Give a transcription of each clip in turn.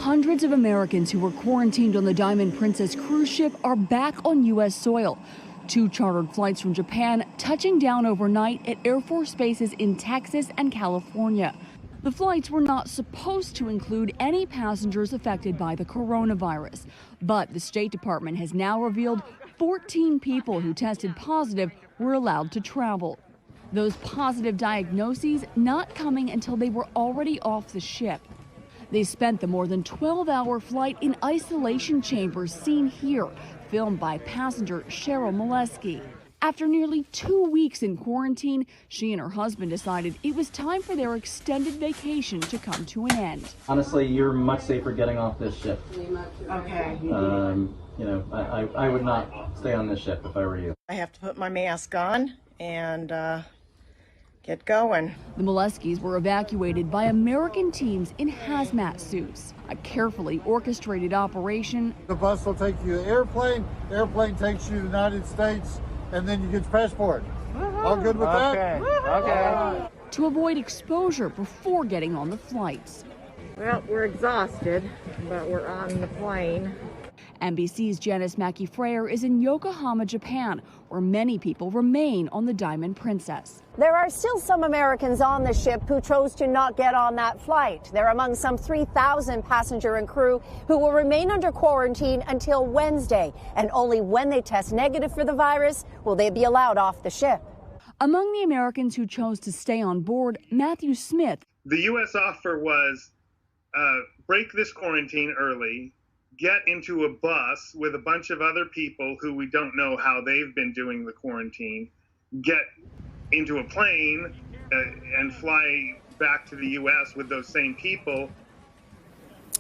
hundreds of Americans who were quarantined on the Diamond Princess cruise ship are back on U.S. soil. 2 chartered flights from Japan touching down overnight at Air Force bases in Texas and California. The flights were not supposed to include any passengers affected by the coronavirus, but the State Department has now revealed 14 people who tested positive were allowed to travel. Those positive diagnoses not coming until they were already off the ship. They spent the more than 12-hour flight in isolation chambers seen here, filmed by passenger Cheryl Molesky. After nearly 2 weeks in quarantine, she and her husband decided it was time for their extended vacation to come to an end. Honestly, you're much safer getting off this ship. Okay. I would not stay on this ship if I were you. I have to put my mask on and get going. The Moleskys were evacuated by American teams in hazmat suits. A carefully orchestrated operation. The bus will take you to the airplane takes you to the United States, and then you get your passport. All good with that? Okay. To avoid exposure before getting on the flights. Well, we're exhausted, but we're on the plane. NBC's Janice Mackey-Freyer is in Yokohama, Japan, where many people remain on the Diamond Princess. There are still some Americans on the ship who chose to not get on that flight. They're among some 3,000 passenger and crew who will remain under quarantine until Wednesday, and only when they test negative for the virus will they be allowed off the ship. Among the Americans who chose to stay on board, Matthew Smith. The U.S. offer was break this quarantine early, get into a bus with a bunch of other people who we don't know how they've been doing the quarantine, get into a plane and fly back to the U.S. with those same people.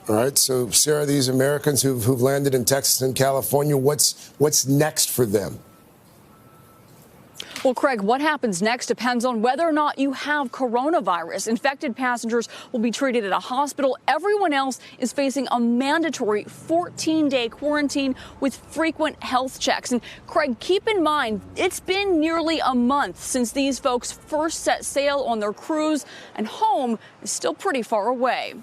All right, so Sarah, these Americans who've landed in Texas and California, what's next for them? Well, Craig, what happens next depends on whether or not you have coronavirus. Infected passengers will be treated at a hospital. Everyone else is facing a mandatory 14-day quarantine with frequent health checks. And Craig, keep in mind, it's been nearly a month since these folks first set sail on their cruise, and home is still pretty far away.